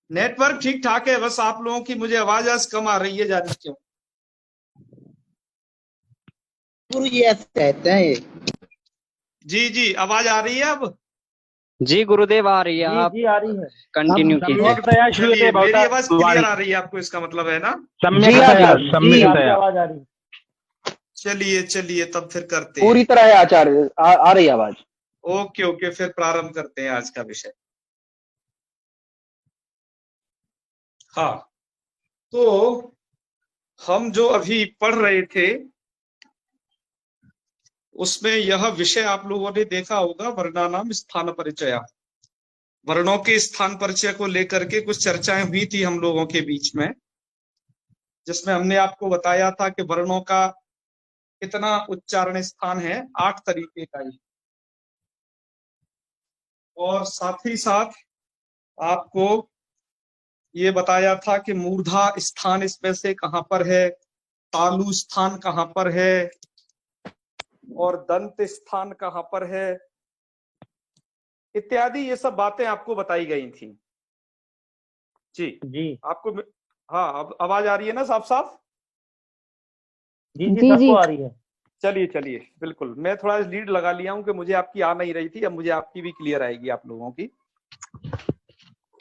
Network ठीक ठाक है, बस आप लोगों की मुझे आवाज आज कम आ रही है, जाने क्यों। गुरु जी ऐसे कहते हैं ये। जी जी, आवाज आ रही है अब। जी गुरुदेव आ रही है, जी आप जी आ रही है। कंटिन्यू कीजिए। सम्यक्तया श्रूयते चलिए, मेरी भवता आवाज क्लियर वाणी। आ रही है आपको, इसका मतलब है ना। जी सम्यक्तया आचार्य जी, आपकी सम्यक्तया आवाज आ रही है। चलिए चलिए, तब फिर करते हैं। पूरी तरह है आचार्य, आ रही है आवाज। ओके ओके, फिर प्रारंभ करते हैं आज का विषय। हाँ, तो हम जो अभी पढ़ रहे थे उसमें यह विषय आप लोगों ने देखा होगा, वर्णानाम स्थान परिचय। वर्णों के स्थान परिचय को लेकर के कुछ चर्चाएं हुई थी हम लोगों के बीच में, जिसमें हमने आपको बताया था कि वर्णों का कितना उच्चारण स्थान है, 8 तरीके का ही। और साथ ही साथ आपको ये बताया था कि मूर्धा स्थान इसमें से कहां पर है, तालु स्थान कहां पर है, और दंत स्थान कहां पर है, इत्यादि ये सब बातें आपको बताई गई थी। जी जी आपको, हाँ, अब आवाज आ रही है ना साफ साफ। जी जी सबको आ रही है। चलिए चलिए, बिल्कुल, मैं थोड़ा लीड लगा लिया हूं कि मुझे आपकी आ नहीं रही थी, अब मुझे आपकी भी क्लियर आएगी आप लोगों की।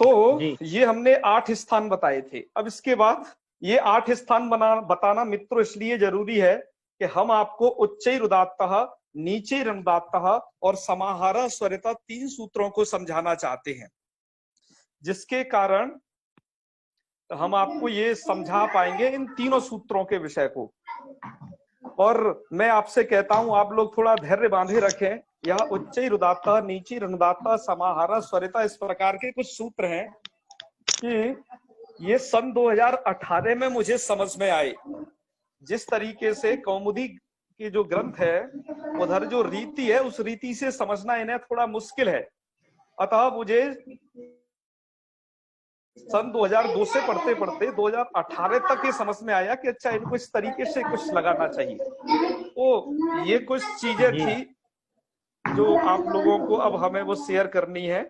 तो जी ये हमने 8 स्थान बताए थे। अब इसके बाद ये 8 स्थान बताना मित्रों इसलिए जरूरी है कि हम आपको उच्चैरुदात्तः, नीचैरुदात्तः और समाहारः स्वरितः 3 सूत्रों को समझाना चाहते हैं, जिसके कारण हम आपको ये समझा पाएंगे इन तीनों सूत्रों के विषय को। और मैं आपसे कहता हूं, आप लोग थोड़ा धैर्य बांधे रखें। यह उच्चैरुदात्तः, नीचैरुदात्तः, समाहारः स्वरितः, इस प्रकार के कुछ सूत्र हैं कि ये सन 2018 में मुझे समझ में आए। जिस तरीके से कौमुदी की जो ग्रंथ है, उधर जो रीति है, उस रीति से समझना इन्हें थोड़ा मुश्किल है। अतः मुझे सन 2002 से पढ़ते पढ़ते 2018 तक ये समझ में आया कि अच्छा, इनको इस तरीके से कुछ लगाना चाहिए। तो ये कुछ चीजें जी थी जो आप लोगों को अब हमें वो शेयर करनी है।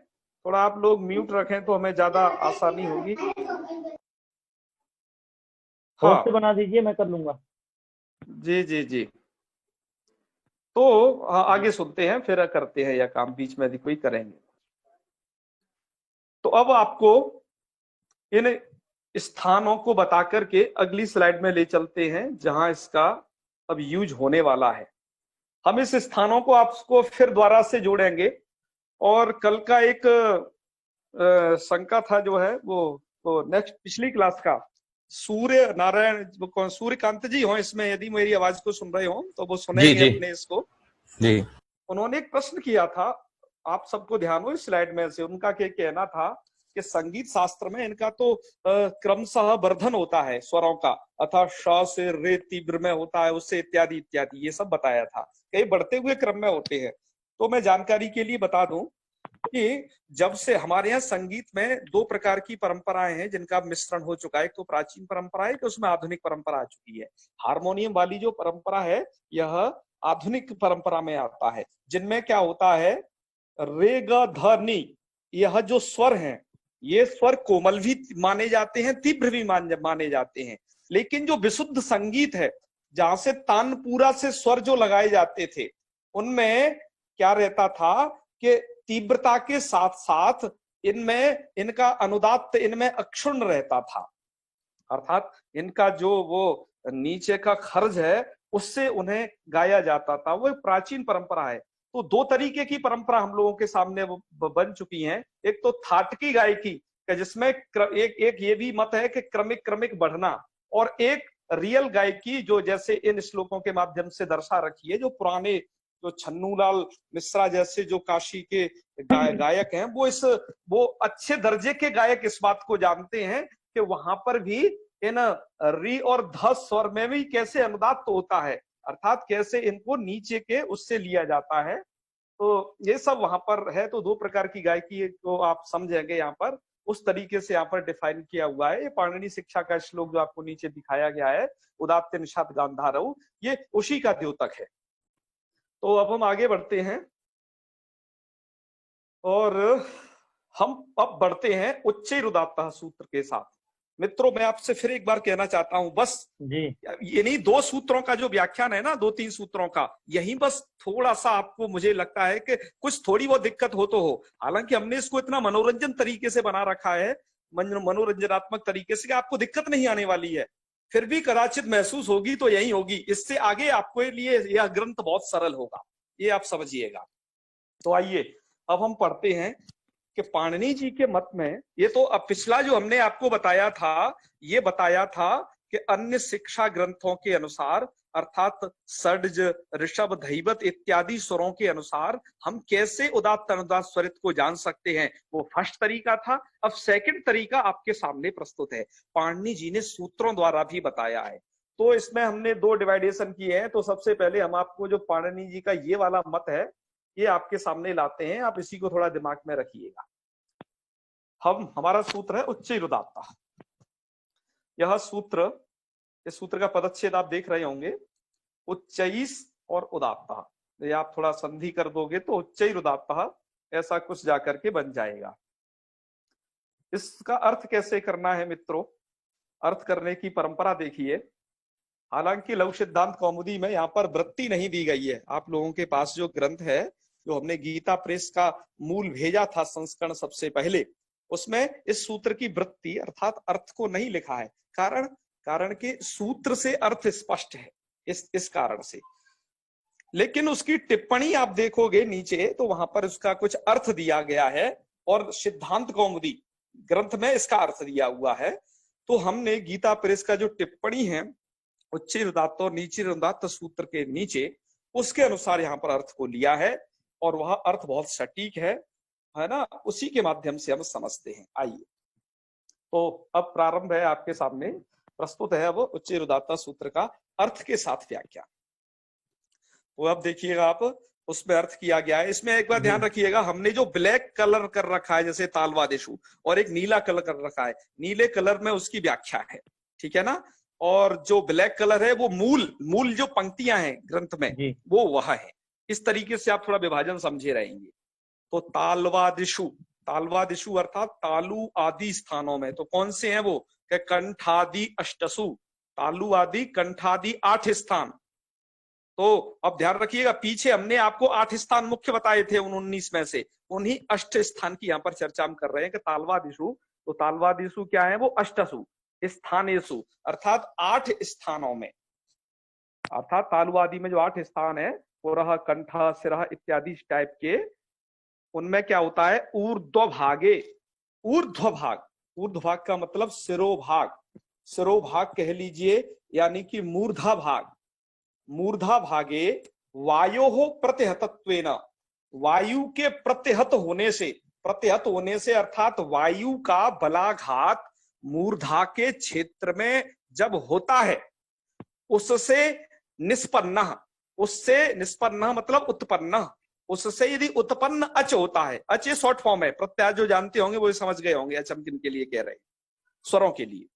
थोड़ा आप लोग म्यूट रखें तो हमें ज्यादा आसानी होगी। हाँ होस्ट बना दीजिए, मैं कर लूंगा। जी जी जी। तो आगे सुनते हैं, फिर करते हैं यह काम, बीच में यदि कोई करेंगे। तो अब आपको इन स्थानों को बता करके अगली स्लाइड में ले चलते हैं, जहां इसका अब यूज होने वाला है। हम इस स्थानों को आपको फिर दोबारा से जोड़ेंगे। और कल का एक शंका था जो है वो नेक्स्ट पिछली क्लास का, सूर्य नारायण सूर्यकांत जी हो इसमें, यदि मेरी आवाज को सुन रहे हो तो वो सुनेंगे अपने इसको। जी उन्होंने एक प्रश्न किया था, आप सबको ध्यान हो इस स्लाइड में से। उनका क्या कहना था कि संगीत शास्त्र में इनका तो क्रमशः वर्धन होता है स्वरों का, अर्थात श से रे तीव्र में होता है, उससे इत्यादि इत्यादि, ये सब बताया था। कई बढ़ते हुए क्रम में होते हैं। तो मैं जानकारी के लिए बता दूं कि जब से हमारे यहाँ संगीत में 2 प्रकार की परंपराएं हैं जिनका मिश्रण हो चुका है। एक तो प्राचीन परंपरा है कि उसमें आधुनिक परंपरा आ चुकी है। हारमोनियम वाली जो परंपरा है, यह आधुनिक परंपरा में आता है, जिनमें क्या होता है, रे ग ध नी, यह जो स्वर हैं, ये स्वर कोमल भी माने जाते हैं, तीव्र भी माने जाते हैं। लेकिन जो विशुद्ध संगीत है, जहां से तानपुरा से स्वर जो लगाए जाते थे, उनमें क्या रहता था कि तीव्रता के साथ साथ इनमें इनका अनुदात्त इनमें अक्षुण्ण रहता था। अर्थात इनका जो वो नीचे का खर्ज है, उससे उन्हें गाया जाता था। वो एक प्राचीन परंपरा है। तो 2 तरीके की परंपरा हम लोगों के सामने वो बन चुकी हैं। एक तो थाटकी गायकी, जिसमें एक ये भी मत है कि क्रमिक क्रमिक बढ़ना, और एक रियल गायकी जो जैसे इन श्लोकों के माध्यम से दर्शा रखी है, जो पुराने जो छन्नूलाल मिश्रा जैसे जो काशी के गायक हैं, वो अच्छे दर्जे के गायक इस बात को जानते हैं कि वहां पर भी इन री और ध स्वर में भी कैसे अनुदात्त होता है, अर्थात कैसे इनको नीचे के उससे लिया जाता है। तो ये सब वहां पर है। तो 2 प्रकार की गायकी को आप समझेंगे यहाँ पर, उस तरीके से यहाँ पर डिफाइन किया हुआ है। ये पाणिनि शिक्षा का श्लोक जो आपको नीचे दिखाया गया है, उदात्त निषाद गांधारऊ, ये उसी का द्योतक है। तो अब हम आगे बढ़ते हैं। और हम अब बढ़ते हैं उच्चैरुदात्तः सूत्र के साथ। मित्रों, मैं आपसे फिर एक बार कहना चाहता हूं, बस जी ये नहीं, 2 सूत्रों का जो व्याख्यान है ना, 2-3 सूत्रों का, यही बस थोड़ा सा आपको मुझे लगता है कि कुछ थोड़ी बहुत दिक्कत हो तो हो। हालांकि हमने इसको इतना मनोरंजन तरीके से बना रखा है, मनोरंजनात्मक तरीके से, कि आपको दिक्कत नहीं आने वाली है। फिर भी कदाचित महसूस होगी तो यही होगी। इससे आगे आपको लिए यह ग्रंथ बहुत सरल होगा, ये आप समझिएगा। तो आइए अब हम पढ़ते हैं कि पाणिनि जी के मत में, ये तो अब पिछला जो हमने आपको बताया था, ये बताया था कि अन्य शिक्षा ग्रंथों के अनुसार, अर्थात षड्ज, ऋषभ, धैवत इत्यादि स्वरों के अनुसार हम कैसे उदात्त अनुदात्त स्वरित को जान सकते हैं, वो फर्स्ट तरीका था। अब सेकंड तरीका आपके सामने प्रस्तुत है, पाणिनि जी ने सूत्रों द्वारा भी बताया है। तो इसमें हमने 2 डिवाइडेशन किए हैं। तो सबसे पहले हम आपको जो पाणिनि जी का ये वाला मत है, ये आपके सामने लाते हैं। आप इसी को थोड़ा दिमाग में रखिएगा। हमारा सूत्र है उच्चैरुदात्तः। यह सूत्र, इस सूत्र का पदच्छेद आप देख रहे होंगे, उच्चैस और उदात्तः। ये आप थोड़ा संधि कर दोगे तो उच्चैरुदात्तः ऐसा कुछ जाकर के बन जाएगा। इसका अर्थ कैसे करना है मित्रों? अर्थ करने की परंपरा देखिए। हालांकि लघु सिद्धांत कौमुदी में यहाँ पर वृत्ति नहीं दी गई है। आप लोगों के पास जो ग्रंथ है, जो हमने गीता प्रेस का मूल भेजा था संस्करण सबसे पहले, उसमें इस सूत्र की वृत्ति अर्थात अर्थ को नहीं लिखा है। कारण के सूत्र से अर्थ स्पष्ट है, इस कारण से। लेकिन उसकी टिप्पणी आप देखोगे नीचे, तो वहां पर उसका कुछ अर्थ दिया गया है, और सिद्धांत कौमुदी ग्रंथ में इसका अर्थ दिया हुआ है। तो हमने गीता प्रेस का जो टिप्पणी है उच्चैरुदात्त और नीचैरुदात्त सूत्र के नीचे, उसके अनुसार यहाँ पर अर्थ को लिया है, और वह अर्थ बहुत सटीक है ना। उसी के माध्यम से हम समझते हैं। आइए, तो अब प्रारंभ है, आपके सामने प्रस्तुत है अब उच्चैरुदात्त सूत्र का अर्थ के साथ व्याख्या। तो अब देखिएगा आप, उसमें अर्थ किया गया है। इसमें एक बार ध्यान रखिएगा, हमने जो ब्लैक कलर कर रखा है, जैसे तालवादेशु, और एक नीला कलर कर रखा है, नीले कलर में उसकी व्याख्या है, ठीक है ना। और जो ब्लैक कलर है वो मूल जो पंक्तियां हैं ग्रंथ में, वो वह है। इस तरीके से आप थोड़ा विभाजन समझे रहेंगे। तो तालवादिशु अर्थात तालु आदि स्थानों में। तो कौन से हैं वो? कंठादि अष्टसु, तालु आदि कंठादि 8 स्थान। तो अब ध्यान रखिएगा, पीछे हमने आपको 8 स्थान मुख्य बताए थे उन 19 में से, उन्हीं 8 स्थान की यहाँ पर चर्चा हम कर रहे हैं कि तालवादिशु। तो तालवादिशु क्या है? वो अष्टसु स्थानेषु, अर्थात 8 स्थानों में। अर्थात तालु आदि में जो 8 स्थान है, पुरः, कंठ, सिरः इत्यादि टाइप के, उनमें क्या होता है? ऊर्ध्वभागे, ऊर्ध्वभाग का मतलब सिरोभाग कह लीजिए, यानी कि मूर्धा भागे वायोः प्रतिहतत्वेन, वायु के प्रतिहत होने से अर्थात वायु का बलाघात मूर्धा के क्षेत्र में जब होता है, उससे निष्पन्न मतलब उत्पन्न, उससे यदि उत्पन्न अच होता है, अच ये शॉर्ट फॉर्म है, प्रत्यय जो जानते होंगे वो समझ गए होंगे, अच हम किनके लिए कह रहे हैं, स्वरों के लिए।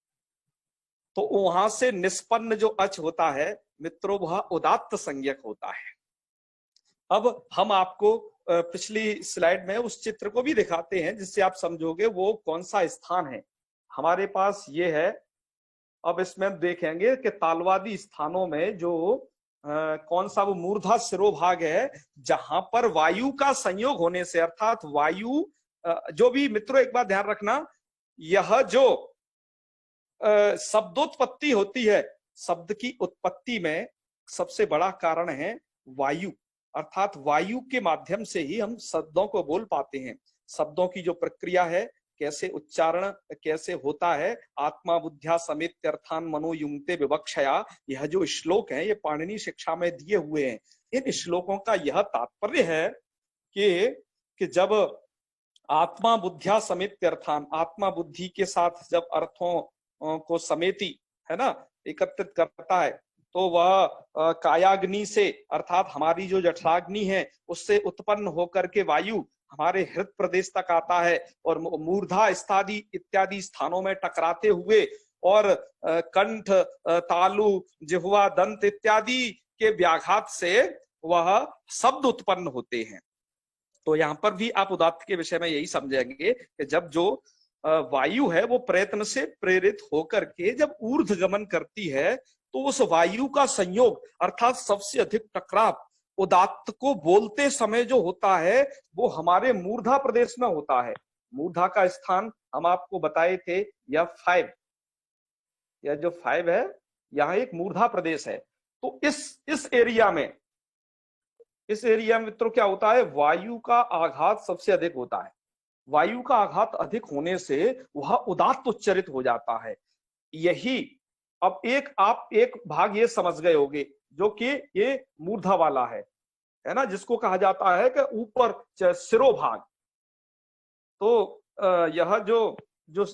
तो वहां से निष्पन्न जो अच होता है मित्रों, वह उदात्त संज्ञक होता है। अब हम आपको पिछली स्लाइड में उस चित्र को भी दिखाते हैं, जिससे आप समझोगे वो कौन सा स्थान है। हमारे पास ये है। अब इसमें देखेंगे कि तालवादी स्थानों में जो कौन सा वो मूर्धा सिरोभाग है, जहां पर वायु का संयोग होने से, अर्थात वायु जो भी मित्रों एक बात ध्यान रखना, यह जो शब्दोत्पत्ति होती है, शब्द की उत्पत्ति में सबसे बड़ा कारण है वायु, अर्थात वायु के माध्यम से ही हम शब्दों को बोल पाते हैं। शब्दों की जो प्रक्रिया है, कैसे उच्चारण कैसे होता है, आत्मा बुद्ध्या समेत अर्थान मनोयुंक्ते विवक्षया, यह जो श्लोक है ये पाणिनि शिक्षा में दिए हुए हैं। इन श्लोकों का यह तात्पर्य है कि जब आत्मा बुद्ध्या समेत अर्थान, आत्मा बुद्धि के साथ जब अर्थों को समेती है ना, एकत्रित करता है, तो वह कायाग्नि से, अर्थात हमारी जो जठराग्नि है, उससे उत्पन्न होकर के वायु हमारे हृदय प्रदेश तक आता है, और मूर्धा इत्यादि स्थानों में टकराते हुए, और कंठ, तालु, जिह्वा, दंत इत्यादि के व्याघात से वह शब्द उत्पन्न होते हैं। तो यहाँ पर भी आप उदात्त के विषय में यही समझेंगे कि जब जो वायु है वो प्रयत्न से प्रेरित होकर के जब ऊर्ध्व गमन करती है तो उस वायु का संयोग अर्थात सबसे अधिक टकराव उदात्त को बोलते समय जो होता है वो हमारे मूर्धा प्रदेश में होता है। मूर्धा का स्थान हम आपको बताए थे, यह 5, यह जो 5 है यहाँ एक मूर्धा प्रदेश है। तो इस एरिया में मित्रों क्या होता है, वायु का आघात सबसे अधिक होता है। वायु का आघात अधिक होने से वह उदात्त उच्चरित हो जाता है। यही अब आप एक भाग ये समझ गए होंगे जो कि ये मूर्धा वाला है ना, जिसको कहा जाता है कि ऊपर सिरोभाग। तो यह जो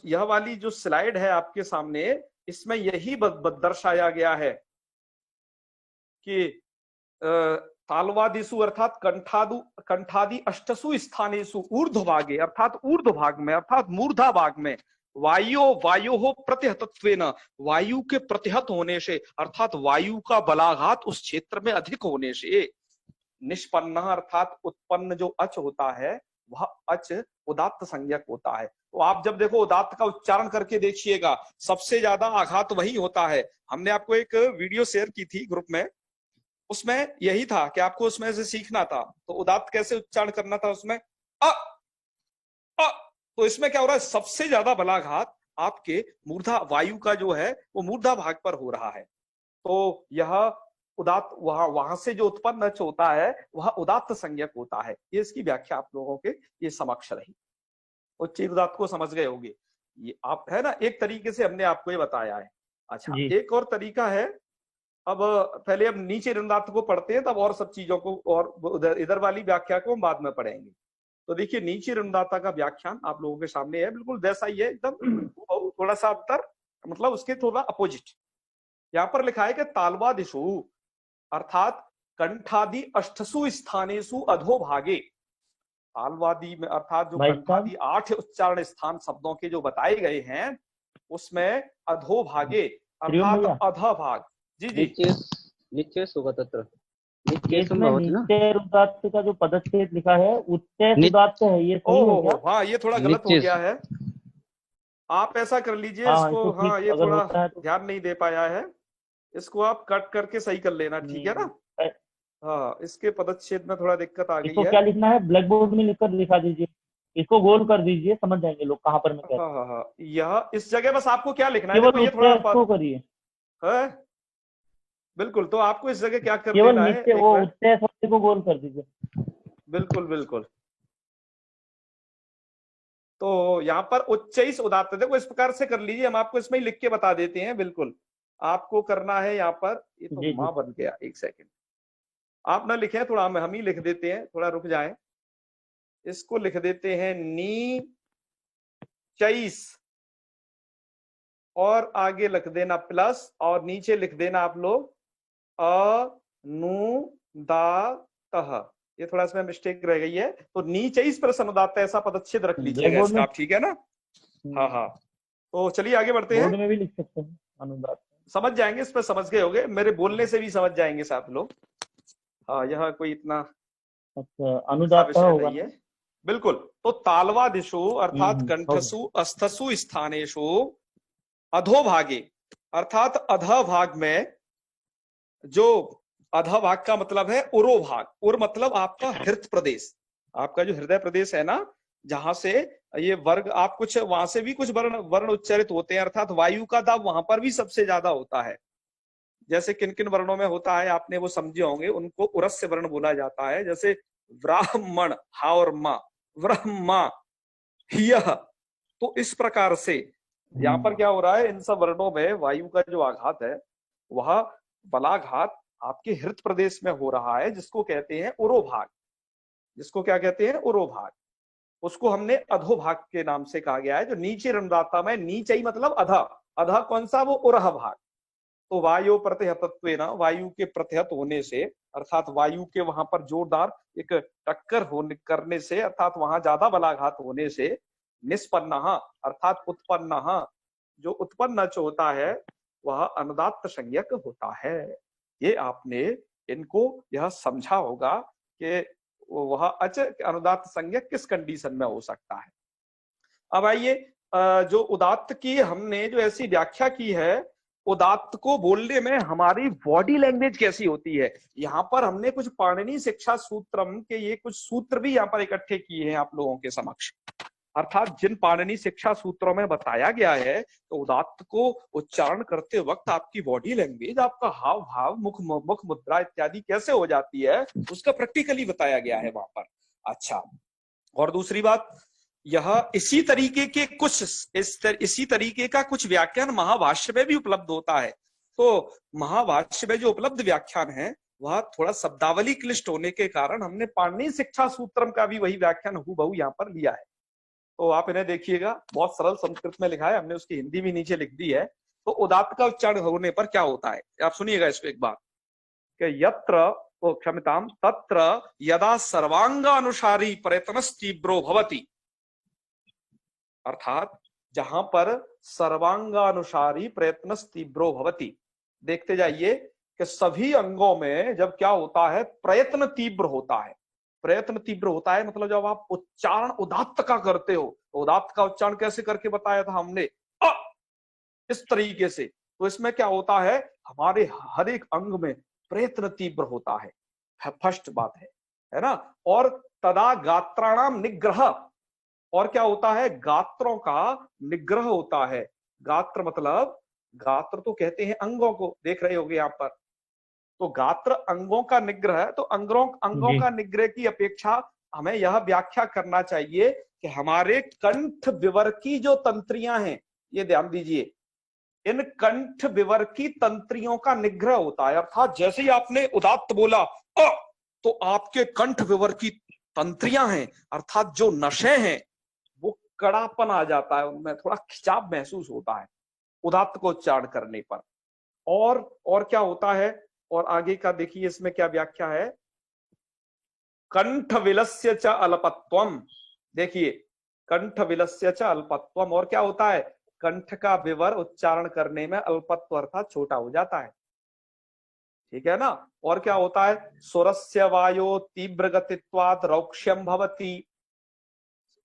यह वाली जो स्लाइड है आपके सामने, इसमें यही दर्शाया गया है कि तालवादिषु अर्थात कंठादि अष्टसु स्थानेषु ऊर्ध्वभागे अर्थात ऊर्ध्वभाग में अर्थात मूर्धा भाग में वायो प्रतिहतत्वेन वायु के प्रतिहत होने से अर्थात वायु का बलाघात उस क्षेत्र में अधिक होने से निष्पन्न अर्थात उत्पन्न जो अच होता है वह अच उदात्त संज्ञक होता है। तो आप जब देखो उदात्त का उच्चारण करके देखिएगा, सबसे ज्यादा आघात वही होता है। हमने आपको एक वीडियो शेयर की थी ग्रुप में, उसमें यही था कि आपको उसमें से सीखना था। तो उदात्त कैसे उच्चारण करना था उसमें अ तो इसमें क्या हो रहा है, सबसे ज्यादा बलाघात आपके मूर्धा वायु का जो है वो मूर्धा भाग पर हो रहा है। तो यह उदात्त वहां से जो उत्पन्न अच होता है वह उदात्त संज्ञक होता है। ये इसकी व्याख्या आप लोगों के ये समक्ष रही। उच्च उदात्त को समझ गए होंगे ये आप, है ना, एक तरीके से हमने आपको ये बताया है। अच्छा, एक और तरीका है। अब पहले हम नीचे रुदात्त को पढ़ते हैं, तब और सब चीजों को और इधर वाली व्याख्या को हम बाद में पढ़ेंगे। तो देखिए नीचे रुदात्ता का व्याख्यान आप लोगों के सामने है, बिल्कुल वैसा ही है एकदम, थोड़ा सा अंतर, मतलब उसके थोड़ा अपोजिट। यहाँ पर लिखा है कि तालवादिषु अर्थात कंठादि अष्टसु स्थानेषु अधोभागे, तालवादी में अर्थात जो कंठादि 8 उच्चारण स्थान शब्दों के जो बताए गए हैं उसमें अधोभागे अर्थात अधभाग। जी नीचे सुगतत्र नीचे उदात्त का जो पदच्छेद लिखा है उच्चैः उदात्त है, ये सही है क्या? हाँ, ये थोड़ा गलत हो गया है। आप ऐसा कर लीजिए इसको, हाँ ये थोड़ा ध्यान नहीं दे पाया है, इसको आप कट करके सही कर लेना, ठीक है ना। हाँ, इसके पदच्छेद में थोड़ा दिक्कत आ गई है। इसको क्या लिखना है, ब्लैक बोर्ड में लिखकर दिखा दीजिए, इसको गोल कर दीजिए, समझ जाएंगे लोग कहाँ पर मैं कह रहा हूं। हाँ, यह इस जगह बस आपको क्या लिखना है, केवल ये थोड़ा करिए है बिल्कुल। तो आपको इस जगह क्या कर केवल देना नीचे है, वो उच्चैः शब्द को गोल कर दीजिए। बिल्कुल बिल्कुल। तो यहाँ पर उच्चैः उदात्त, देखो इस प्रकार से कर लीजिए, हम आपको इसमें ही लिख के बता देते हैं। बिल्कुल आपको करना है यहाँ पर, ये तो माँ बन गया, एक सेकंड आप ना लिखे, थोड़ा हम ही लिख देते हैं, थोड़ा रुक जाएं। इसको लिख देते हैं नी चैस, और आगे लिख देना प्लस, और नीचे लिख देना आप लोग अनुदातः। ये थोड़ा इसमें मिस्टेक रह गई है, तो नीचे इस पर अनुदात ऐसा पदच्छेद रख लीजिएगा इसका आप, ठीक है ना। हाँ, तो चलिए आगे बढ़ते हैं। बोर्ड में भी लिख सकते हैं अनुदात, समझ जाएंगे, इस पर समझ गए होंगे, मेरे बोलने से भी समझ जाएंगे साथ लोग। हाँ, यह कोई इतना अच्छा अनुदात होगा नहीं है। बिल्कुल। तो तालवादिषु अर्थात कंठसु अस्थसु स्थानेषु अधोभागे अर्थात अधभाग में, जो अधभाग का मतलब है उरोभाग, उर मतलब आपका हृदय प्रदेश, आपका जो हृदय प्रदेश है ना, जहां से ये वर्ग आप कुछ वहां से भी कुछ वर्ण उच्चारित होते हैं, अर्थात वायु का दाब वहां पर भी सबसे ज्यादा होता है। जैसे किन किन वर्णों में होता है आपने वो समझे होंगे, उनको उरस्य वर्ण बोला जाता है। जैसे ब्राह्मण, हा और मां, ब्रह्मा, हिय। तो इस प्रकार से यहाँ पर क्या हो रहा है, इन सब वर्णों में वायु का जो आघात है वह बलाघात आपके हृदय प्रदेश में हो रहा है, जिसको कहते हैं उरोभाग। जिसको क्या कहते हैं, उरोभाग। उसको हमने अधोभाग के नाम से कहा गया है। जो नीचे ऋणदाता में नीचे ही मतलब अधा, अधा कौन सा, वो उरह भाग। तो वायु प्रतिहतत्वेन, वायु के प्रतिहत होने से अर्थात वायु के वहां पर जोरदार एक टक्कर होने करने से अर्थात वहां ज्यादा बलाघात होने से निष्पन्न अर्थात उत्पन्न, जो उत्पन्न होता है वह अनुदात्त संज्ञक होता है। ये आपने इनको यह समझा होगा कि वह अच अनुदात्त संज्ञा किस कंडीशन में हो सकता है। अब आइए जो उदात्त की हमने जो ऐसी व्याख्या की है, उदात्त को बोलने में हमारी बॉडी लैंग्वेज कैसी होती है। यहाँ पर हमने कुछ पाणिनि शिक्षा सूत्रम के ये कुछ सूत्र भी यहाँ पर इकट्ठे किए हैं आप लोगों के समक्ष। अर्थात जिन पाणिनि शिक्षा सूत्रों में बताया गया है तो उदात्त को उच्चारण करते वक्त आपकी बॉडी लैंग्वेज, आपका हाव भाव, मुख मुद्रा इत्यादि कैसे हो जाती है, उसका प्रैक्टिकली बताया गया है वहां पर। अच्छा, और दूसरी बात, यह इसी तरीके का कुछ व्याख्यान महाभाष्य में भी उपलब्ध होता है। तो महाभाष्य में जो उपलब्ध व्याख्यान है वह थोड़ा शब्दावली क्लिष्ट होने के कारण हमने पाणिनि शिक्षा सूत्रम का भी वही व्याख्यान हूबहू यहाँ पर लिया है। तो आप इन्हें देखिएगा, बहुत सरल संस्कृत में लिखा है, हमने उसकी हिंदी भी नीचे लिख दी है। तो उदात्त का उच्चारण होने पर क्या होता है, आप सुनिएगा इसको एक बार, कि यत्र क्षम्यताम तत्र यदा सर्वांगानुसारी प्रयत्नस्तीव्रो भवति, अर्थात जहां पर सर्वांगानुसारी प्रयत्नस्तीव्रो भवति, देखते जाइए कि सभी अंगों में जब क्या होता है, प्रयत्न तीव्र होता है। प्रयत्न तीव्र होता है मतलब जब आप उच्चारण उदात्त का करते हो, तो उदात्त का उच्चारण कैसे करके बताया था हमने, इस तरीके से। तो इसमें क्या होता है, हमारे हर एक अंग में प्रयत्न तीव्र होता है, फर्स्ट बात है ना। और तदा गात्राणाम निग्रह, और क्या होता है, गात्रों का निग्रह होता है। गात्र मतलब, गात्र तो कहते हैं अंगों को, देख रहे होगे यहाँ पर, तो गात्र अंगों का निग्रह है। तो अंगों का निग्रह की अपेक्षा हमें यह व्याख्या करना चाहिए कि हमारे कंठ विवर की जो तंत्रियां हैं, ये ध्यान दीजिए, इन कंठ विवर की तंत्रियों का निग्रह होता है। अर्थात जैसे ही आपने उदात्त बोला तो आपके कंठ विवर की तंत्रियां हैं, अर्थात जो नशे हैं, वो कड़ापन आ जाता है, उनमें थोड़ा खिंचाव महसूस होता है उदात्त को उच्चारण करने पर। और क्या होता है, और आगे का देखिए इसमें क्या व्याख्या है, कंठ विलस्य च अल्पत्वम, देखिए कंठ विलस्य च अल्पत्वम, और क्या होता है, कंठ का विवर उच्चारण करने में अल्पत्व अर्थात छोटा हो जाता है, ठीक है ना। और क्या होता है, स्वरस्य वायो तीव्र गतित्वात् रौक्ष्यम भवति,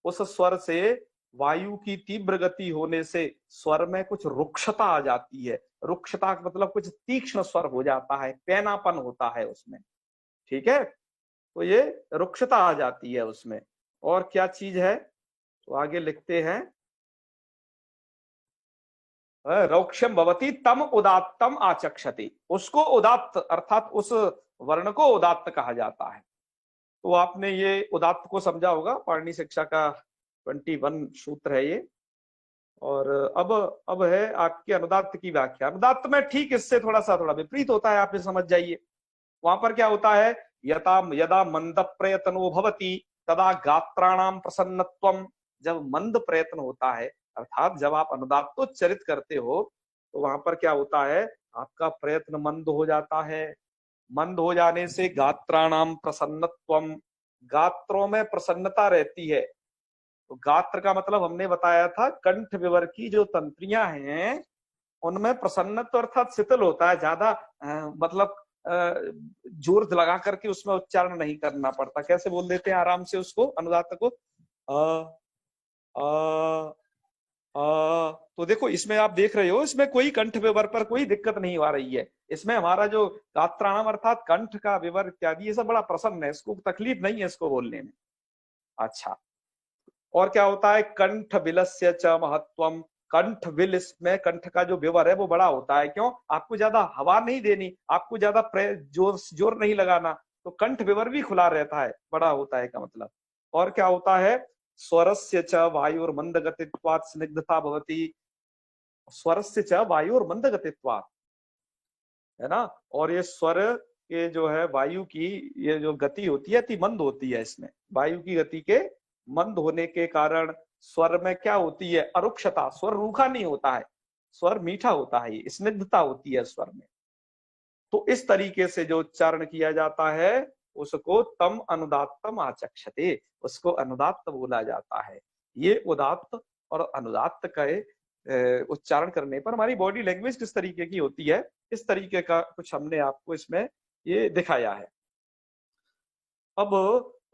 उस स्वर से वायु की तीव्र गति होने से स्वर में कुछ रुक्षता आ जाती है। रुक्षता मतलब कुछ तीक्ष्ण स्वर हो जाता है, पैनापन होता है उसमें, ठीक है। तो ये रुक्षता आ जाती है उसमें। और क्या चीज है, तो आगे लिखते हैं, रौक्ष्यम भवति तम उदात्तम आचक्षति, उसको उदात्त अर्थात उस वर्ण को उदात्त कहा जाता है। तो आपने ये उदात्त को समझा होगा, पाणिनि शिक्षा का 21 सूत्र है ये। और अब है आपके अनुदात्त की व्याख्या। अनुदात्त में ठीक इससे थोड़ा विपरीत होता है, आप ये समझ जाइए। वहां पर क्या होता है, यदा मंद प्रयत्नो भवति तदा गात्राणाम प्रसन्नत्वम, जब मंद प्रयत्न होता है, अर्थात जब आप अनुदात्तोच्चरित करते हो तो वहां पर क्या होता है, आपका प्रयत्न मंद हो जाता है। मंद हो जाने से गात्राणाम प्रसन्नत्वम, गात्रों में प्रसन्नता रहती है। तो गात्र का मतलब हमने बताया था, कंठ विवर की जो तंत्रियां हैं उनमें प्रसन्नत्व अर्थात शीतल होता है, ज्यादा मतलब जोर लगा करके उसमें उच्चारण नहीं करना पड़ता, कैसे बोल देते हैं आराम से उसको, अनुदात्त को तो देखो इसमें आप देख रहे हो, इसमें कोई कंठ विवर पर कोई दिक्कत नहीं आ रही है। इसमें हमारा जो गात्राणाम अर्थात कंठ का विवर इत्यादि ये सब बड़ा प्रसन्न है, इसको तकलीफ नहीं है इसको बोलने में। अच्छा, और क्या होता है, कंठ विलस्य च महत्वम, कंठ विल, इसमें कंठ का जो विवर है वो बड़ा होता है। क्यों, आपको ज्यादा हवा नहीं देनी, आपको ज्यादा जोर नहीं लगाना, तो कंठ विवर भी खुला रहता है, बड़ा होता है का मतलब। और क्या होता है, स्वरस्य च वायुर मंद गतित्वात् स्निग्धता भवति, स्वरस्य च वायुर मंद गतित्वात्, है ना। और ये स्वर के जो है वायु की ये जो गति होती है अति मंद होती है, इसमें वायु की गति के मंद होने के कारण स्वर में क्या होती है, अरुक्षता, स्वर रूखा नहीं होता है, स्वर मीठा होता है, स्निग्धता होती है स्वर में। तो इस तरीके से जो उच्चारण किया जाता है उसको तम अनुदात्तम आचक्षते, उसको अनुदात्त बोला जाता है। ये उदात्त और अनुदात्त का उच्चारण करने पर हमारी बॉडी लैंग्वेज किस तरीके की होती है, इस तरीके का कुछ हमने आपको इसमें ये दिखाया है। अब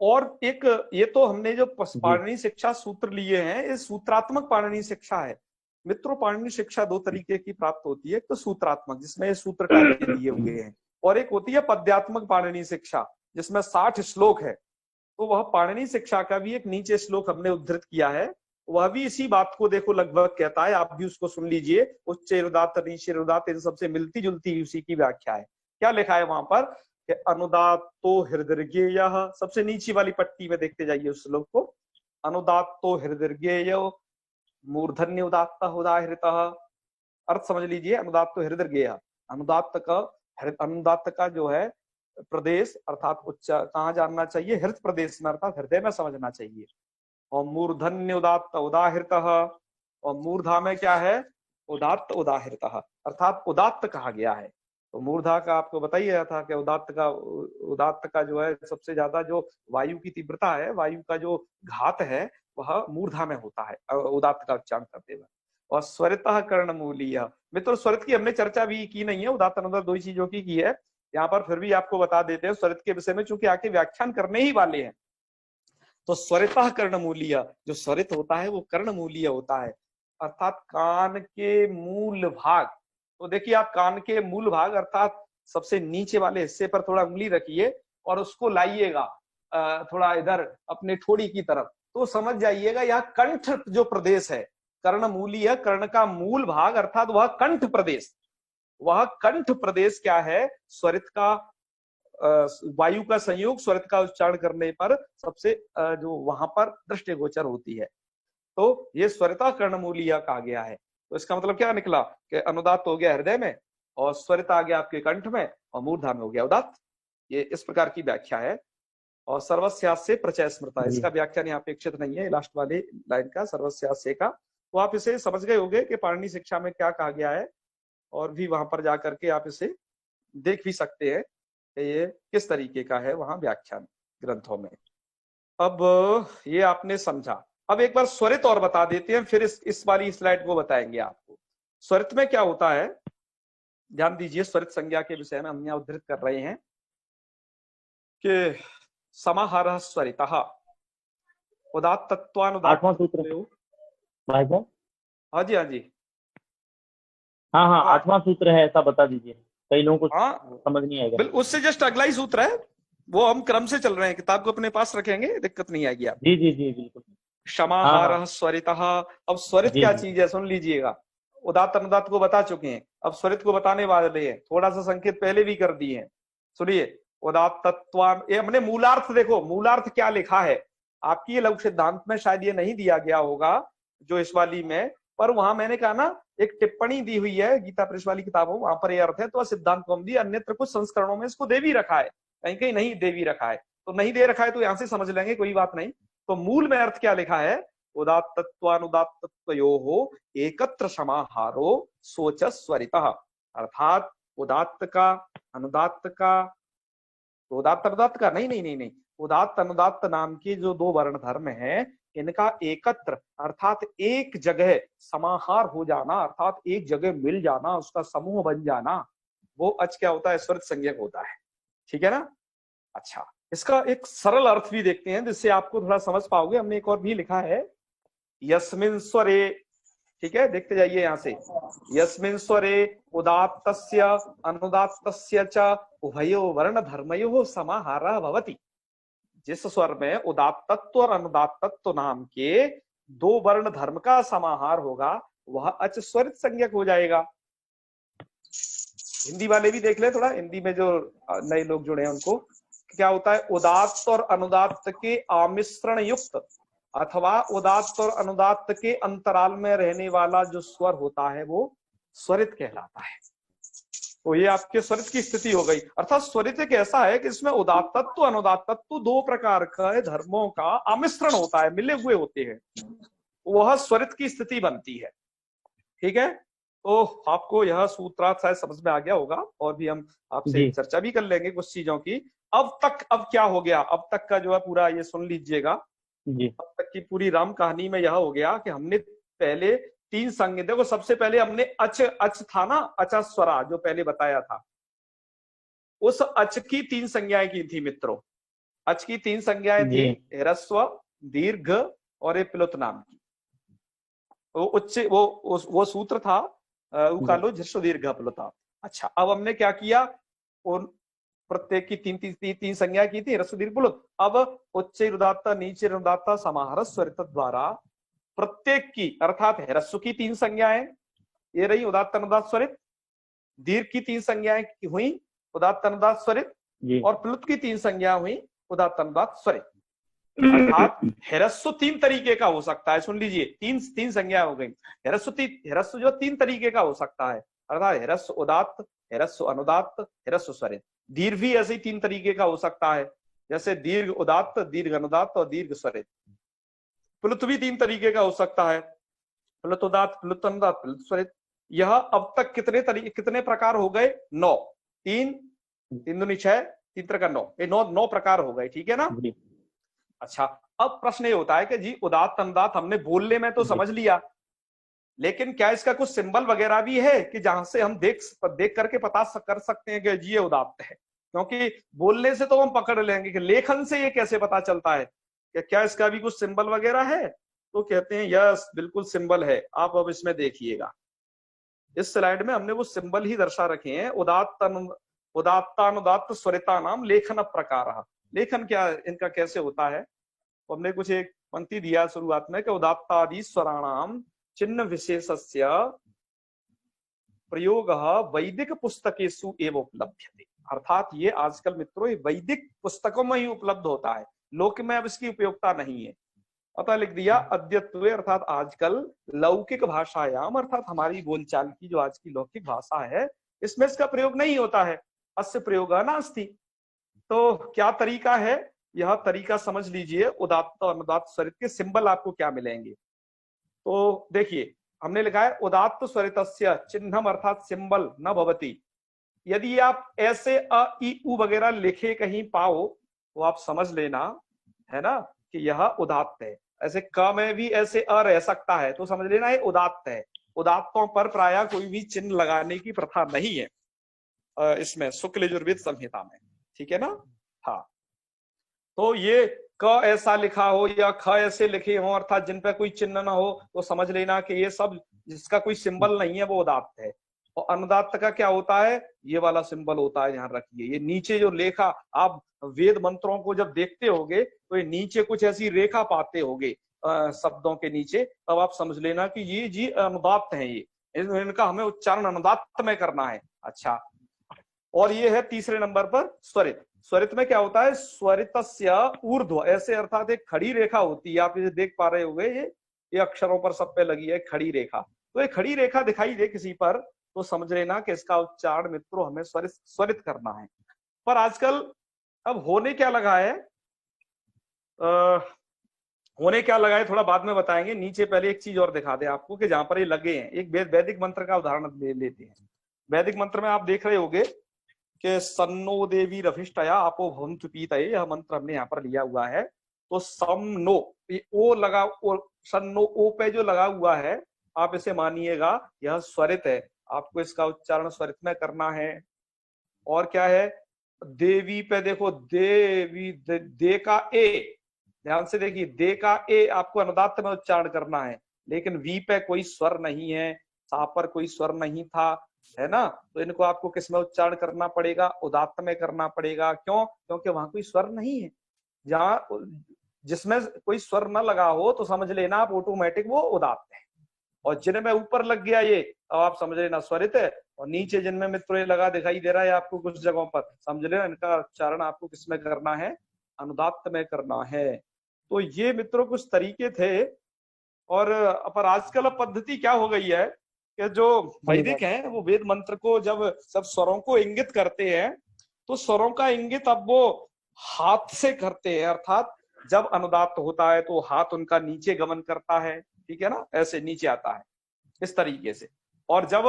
और एक ये तो हमने जो पाणिनि शिक्षा सूत्र लिए हैं, ये सूत्रात्मक पाणिनि शिक्षा है मित्रों। पाणिनि शिक्षा दो तरीके की प्राप्त होती है, एक तो सूत्रात्मक जिसमें सूत्र कार्य दिए हुए हैं, और एक होती है पद्यात्मक पाणिनि शिक्षा जिसमें 60 श्लोक है। तो वह पाणिनि शिक्षा का भी एक नीचे श्लोक हमने उद्धृत किया है, वह भी इसी बात को देखो लगभग कहता है, आप भी उसको सुन लीजिए। उच्चैरुदात्त नीचैरुदात्त इन सबसे मिलती जुलती उसी की व्याख्या है। क्या लिखा है वहां पर कि अनुदात्तो हृदयर्गेयः, सबसे नीची वाली पट्टी में देखते जाइए उस श्लोक को। अनुदात्तो हृदयर्गेय मूर्धन्य उदात्त उदाहृतः, अर्थ समझ लीजिए। अनुदात्तो हृदयर्गेयः, अनुदात्त का जो है प्रदेश अर्थात उच्च कहाँ जानना चाहिए, हृदय प्रदेश में अर्थात हृदय में समझना चाहिए। और मूर्धन्य उदात्त उदाहृतः, और मूर्धा में क्या है, उदात्त उदाहृतः अर्थात उदात्त कहा गया है। तो मूर्धा का आपको बताइए था कि उदात्त का जो है सबसे ज्यादा जो वायु की तीव्रता है, वायु का जो घात है वह मूर्धा में होता है उदात्त का उच्चारण करते हुए। और स्वरितः कर्णमूलीय, मित्रों स्वरित की हमने चर्चा भी की नहीं है, उदात्त अनुदात्त दो ही चीजों की है यहाँ पर, फिर भी आपको बता देते हैं स्वरित के विषय में, चूंकि आके व्याख्यान करने ही वाले हैं। तो स्वरितः कर्णमूलीय, जो स्वरित होता है वो कर्णमूलीय होता है, अर्थात कान के मूल भाग। तो देखिए आप कान के मूल भाग अर्थात सबसे नीचे वाले हिस्से पर थोड़ा उंगली रखिए और उसको लाइएगा थोड़ा इधर अपने ठोड़ी की तरफ, तो समझ जाइएगा यह कंठ जो प्रदेश है, कर्णमूलीय, कर्ण का मूल भाग अर्थात वह कंठ प्रदेश। वह कंठ प्रदेश क्या है, स्वरित का वायु का संयोग स्वरित का उच्चारण करने पर सबसे जो वहां पर दृष्टिगोचर होती है। तो ये स्वरिता कर्णमूलीय कहा गया है। तो इसका मतलब क्या निकला कि अनुदात्त हो गया हृदय में, और स्वरित आ गया आपके कंठ में, और मूर्धा में हो गया उदात्त। ये इस प्रकार की व्याख्या है। और सर्वस्यास्य प्रचय स्मृता, इसका व्याख्यान यहाँ अपेक्षित नहीं है, लास्ट वाले लाइन का सर्वस्यास्य का। तो आप इसे समझ गए होंगे कि पाणिनि शिक्षा में क्या कहा गया है, और भी वहां पर जाकर के आप इसे देख भी सकते हैं कि ये किस तरीके का है वहां व्याख्यान ग्रंथों में। अब ये आपने समझा। अब एक बार स्वरित और बता देते हैं, फिर इस वाली स्लाइड को बताएंगे आपको। स्वरित में क्या होता है, ध्यान दीजिए। स्वरित संज्ञा के विषय में हम यहाँ उद्धृत कर रहे हैं कि समाहारः स्वरितः उदात्तत्वानुदात्त। आठवां सूत्र भाई साहब। हाँ जी, हाँ जी, हाँ, आठवां सूत्र है, ऐसा बता दीजिए, कई लोगों को हाँ समझ नहीं आएगा। बिल्कुल, उससे जस्ट अगला ही सूत्र है, वो हम क्रम से चल रहे हैं, किताब को अपने पास रखेंगे, दिक्कत नहीं आएगी आप। जी जी जी बिल्कुल। समाहारः स्वरितः। अब स्वरित क्या चीज है सुन लीजिएगा। उदात्त अनुदात्त को बता चुके हैं, अब स्वरित को बताने वाले हैं, थोड़ा सा संकेत पहले भी कर दिए हैं। सुनिए, उदात्तत्वान, ये हमने मूलार्थ देखो, मूलार्थ क्या लिखा है आपकी ये लघु सिद्धांत में, शायद ये नहीं दिया गया होगा जो इस वाली में, पर वहां मैंने कहा ना एक टिप्पणी दी हुई है गीता प्रेस वाली किताबों, वहां पर ये अर्थ है। तो सिद्धांत कौमुदी अन्यत्र कुछ संस्करणों में इसको दे भी रखा है, कहीं कहीं नहीं दे भी रखा है। तो नहीं दे रखा है तो यहां से समझ लेंगे, कोई बात नहीं। तो मूल में अर्थ क्या लिखा है, उदात्तत्वानुदात्तत्वयोः एकत्र समाहारो सोच स्वरितः, अर्थात उदात्त का अनुदात्त का, उदात्त अनुदात्त का नहीं, उदात्त अनुदात्त नाम के जो दो वर्ण धर्म हैं इनका एकत्र अर्थात एक जगह समाहार हो जाना, अर्थात एक जगह मिल जाना, उसका समूह बन जाना, वो अच क्या होता है, स्वरित संज्ञक होता है। ठीक है ना। अच्छा, इसका एक सरल अर्थ भी देखते हैं जिससे आपको थोड़ा समझ पाओगे। हमने एक और भी लिखा है, यस्मिन् स्वरे, ठीक है, देखते जाइए यहां से, यस्मिन् स्वरे उदात्तस्य अनुदात्तस्य च उभयो वर्ण धर्मयोः समाहारः भवति। जिस स्वर में उदात्तत्व और अनुदात्तत्व नाम के दो वर्ण धर्म का समाहार होगा वह अच स्वरित संज्ञक हो जाएगा। हिंदी वाले भी देख ले थोड़ा, हिंदी में जो नए लोग जुड़े हैं उनको क्या होता है, उदात्त और अनुदात्त के आमिश्रण युक्त अथवा उदात्त और अनुदात्त के अंतराल में रहने वाला जो स्वर होता है वो स्वरित कहलाता है। तो ये आपके स्वरित की स्थिति हो गई। अर्थात स्वरित एक ऐसा है कि इसमें उदात्तत्व अनुदात्तत्व दो प्रकार का धर्मों का आमिश्रण होता है, मिले हुए होते हैं, वह स्वरित की स्थिति बनती है। ठीक है, तो आपको यह सूत्रार्थ शायद समझ में आ गया होगा, और भी हम आपसे चर्चा भी कर लेंगे कुछ चीजों की। अब क्या हो गया, अब तक का जो है पूरा ये सुन लीजिएगा। अब तक की पूरी राम कहानी में यह हो गया कि हमने पहले तीन संज्ञा, देखो सबसे पहले हमने अच था ना, अचा स्वरा जो पहले बताया था, उस अच की तीन संज्ञाएं की थी मित्रों। अच की 3 संज्ञाएं थी, ह्रस्व, दीर्घ और एक प्लुत नाम की। वो उच्च वो सूत्र था उकालो ह्रस्व दीर्घ प्लुता। अच्छा, अब हमने क्या किया, उन प्रत्येक की तीन संज्ञा की थी, ह्रस्व दीर्घ प्लुत। अब उच्च रुदात्त, नीचे रुदात्त, समाहार स्वरित द्वारा प्रत्येक की अर्थात ह्रस्व की 3 संज्ञाएं ये रही उदात्त अनुदात्त स्वरित, दीर्घ की 3 संज्ञाएं हुई उदात्त अनुदात्त स्वरित, और प्लुत की 3 संज्ञा हुई उदात्त अनुदात्त स्वरित। अर्थात ह्रस्व 3 तरीके का हो सकता है, सुन लीजिए, तीन संज्ञा हो गई। ह्रस्व जो 3 तरीके का हो सकता है, अर्थात ह्रस्व उदात्त, ह्रस्व अनुदात्त, ह्रस्व स्वरित। दीर्घ भी ऐसे ही 3 तरीके का हो सकता है, जैसे दीर्घ उदात्त, दीर्घ अनुदात्त और दीर्घ स्वरित। प्लुत भी 3 तरीके का हो सकता है, प्लुत उदात्त, प्लुत अनुदात्त, प्लुत स्वरित। यह अब तक कितने प्रकार हो गए? 9। 3 दूनी 6, 3 3 9, ये 9 प्रकार हो गए, ठीक है ना। अच्छा, अब प्रश्न ये होता है कि जी उदात्त अनुदात्त हमने बोलने में तो समझ लिया, लेकिन क्या इसका कुछ सिंबल वगैरह भी है कि जहां से हम देख करके पता कर सकते हैं कि जी ये उदात्त है? क्योंकि बोलने से तो हम पकड़ लेंगे, कि लेखन से ये कैसे पता चलता है, कि क्या इसका भी कुछ सिंबल वगैरह है? तो कहते हैं यस, बिल्कुल सिंबल है। आप अब इसमें देखिएगा, इस स्लाइड में हमने वो सिंबल ही दर्शा रखे हैं। उदात्तानुदात्त स्वरिता नाम लेखन प्रकार। लेखन क्या इनका कैसे होता है, तो हमने कुछ एक पंक्ति दिया शुरुआत में कि उदात्तादि स्वराणाम चिन्ह विशेषस्य प्रयोग वैदिक पुस्तकेषु एव उपलभ्यते। अर्थात ये आजकल मित्रों वैदिक पुस्तकों में ही उपलब्ध होता है, लोक में अब इसकी उपयोगिता नहीं है। अतः लिख दिया अद्यत्वे, अर्थात आजकल लौकिक भाषायाम, अर्थात हमारी बोलचाल की जो आज की लौकिक भाषा है, इसमें इसका प्रयोग नहीं होता है। अस्य प्रयोग नास्ति। तो क्या तरीका है, यह तरीका समझ लीजिए। उदात्त अनुदात्त स्वरित के सिंबल आपको क्या मिलेंगे, तो देखिए हमने लिखा है उदात्त स्वरितस्य चिन्हम, अर्थात सिंबल न भवति। यदि आप ऐसे अ ई उ वगैरह लिखे कहीं पाओ तो आप समझ लेना, है ना, कि यह उदात्त है। ऐसे क में भी ऐसे अ रह सकता है तो समझ लेना ये उदात्त है। उदात्तों पर प्रायः कोई भी चिन्ह लगाने की प्रथा नहीं है इसमें शुक्ल यजुर्वेद संहिता में, ठीक है ना। हाँ, तो ये क ऐसा लिखा हो या ख ऐसे लिखे हो, अर्थात जिन पे कोई चिन्ह ना हो, तो समझ लेना कि ये सब जिसका कोई सिंबल नहीं है वो उदात्त है। और अनुदात्त का क्या होता है, ये वाला सिंबल होता है, ध्यान रखिए। ये नीचे जो लेखा, आप वेद मंत्रों को जब देखते होगे तो ये नीचे कुछ ऐसी रेखा पाते होगे शब्दों के नीचे, तब आप समझ लेना कि ये जी अनुदात्त है। ये इनका हमें उच्चारण अनुदात्त में करना है। अच्छा, और ये है तीसरे नंबर पर स्वरित। स्वरित में क्या होता है, स्वरितस्य ऊर्ध्व, ऐसे अर्थात एक खड़ी रेखा होती है, आप इसे देख पा रहे होंगे, ये अक्षरों पर सब पे लगी है खड़ी रेखा। तो ये खड़ी रेखा दिखाई दे किसी पर तो समझ लेना कि इसका उच्चारण मित्रों हमें स्वरित करना है। पर आजकल अब होने क्या लगा है, होने क्या लगा है थोड़ा बाद में बताएंगे। नीचे पहले एक चीज और दिखा दें आपको कि जहां पर ये लगे हैं, एक वैदिक मंत्र का उदाहरण लेते हैं। वैदिक मंत्र में आप देख रहे होंगे कि सन्नो देवी रभिष्टया आपो भवन्तु पीतये, यह मंत्र हमने यहाँ पर लिया हुआ है। तो सम नो, ये ओ लगा, सन्नो ओ पे जो लगा हुआ है, आप इसे मानिएगा यह स्वरित है, आपको इसका उच्चारण स्वरित में करना है। और क्या है, देवी पे देखो, देवी दे का ए, ध्यान से देखिए, दे का ए आपको अनुदात्त में उच्चारण करना है, लेकिन वी पे कोई स्वर नहीं है, सा पर कोई स्वर नहीं था, है ना। तो इनको आपको किस में उच्चारण करना पड़ेगा, उदात्त में करना पड़ेगा। क्यों, क्योंकि वहां कोई स्वर नहीं है। जहां जिसमें कोई स्वर न लगा हो तो समझ लेना आप ऑटोमेटिक वो उदात्त है। और जिनमें ऊपर लग गया ये, अब आप समझ लेना स्वरित है। और नीचे जिनमें मित्रों ये लगा दिखाई दे रहा है आपको कुछ जगहों पर, समझ लेना इनका उच्चारण आपको किसमें करना है, अनुदात्त में करना है। तो ये मित्रों कुछ तरीके थे। और पर आजकल पद्धति क्या हो गई है कि जो वैदिक है वो वेद मंत्र को जब सब स्वरों को इंगित करते हैं तो स्वरों का इंगित अब वो हाथ से करते हैं। अर्थात जब अनुदात्त होता है तो हाथ उनका नीचे गमन करता है, ठीक है ना, ऐसे नीचे आता है इस तरीके से। और जब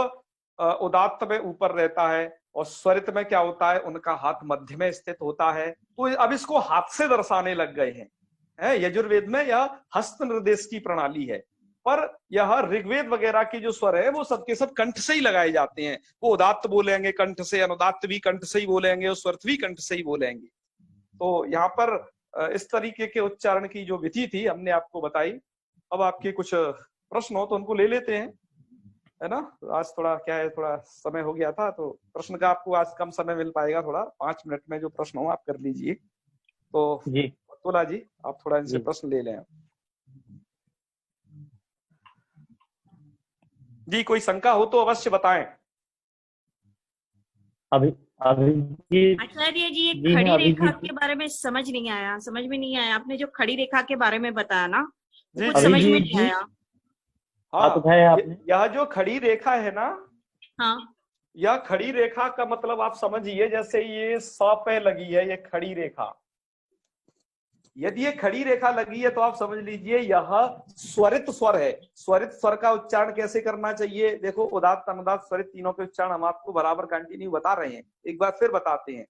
उदात्त में ऊपर रहता है और स्वरित में क्या होता है, उनका हाथ मध्य में स्थित होता है। तो अब इसको हाथ से दर्शाने लग गए हैं। यजुर्वेद में यह हस्त निर्देश की प्रणाली है, पर यह ऋग्वेद वगैरह की जो स्वर है वो सबके सब कंठ से ही लगाए जाते हैं। वो उदात्त बोलेंगे कंठ से, अनुदात्त भी कंठ से ही बोलेंगे और स्वरित भी कंठ से ही बोलेंगे। तो यहाँ पर इस तरीके के उच्चारण की जो विधि थी हमने आपको बताई। अब आपके कुछ प्रश्न हो तो उनको ले लेते हैं, है ना। आज थोड़ा क्या है, थोड़ा समय हो गया था तो प्रश्न का आपको आज कम समय मिल पाएगा, थोड़ा 5 मिनट में जो प्रश्न हो आप कर लीजिए। तो जी तोला जी आप थोड़ा इनसे जी। प्रश्न ले लें। जी कोई शंका हो तो अवश्य बताएं। अभी अभी जी आचार्य जी, एक जी खड़ी हाँ, अभी रेखा जी के बारे में समझ में नहीं आया। आपने जो खड़ी रेखा के बारे में बताया ना, वो जी कुछ जी समझ जी में नहीं जी। आया। बात हाँ, उठाया आपने। यह जो खड़ी रेखा है ना, हाँ, यह खड़ी रेखा का मतलब आप समझिए जैसे ये 100 पे लगी है, ये खड़ी रेखा। यदि ये खड़ी रेखा लगी है तो आप समझ लीजिए यह स्वरित स्वर है। स्वरित स्वर का उच्चारण कैसे करना चाहिए, देखो उदात्त अनुदात्त स्वरित तीनों के उच्चारण हम आपको बराबर कंटिन्यू बता रहे हैं, एक बार फिर बताते हैं।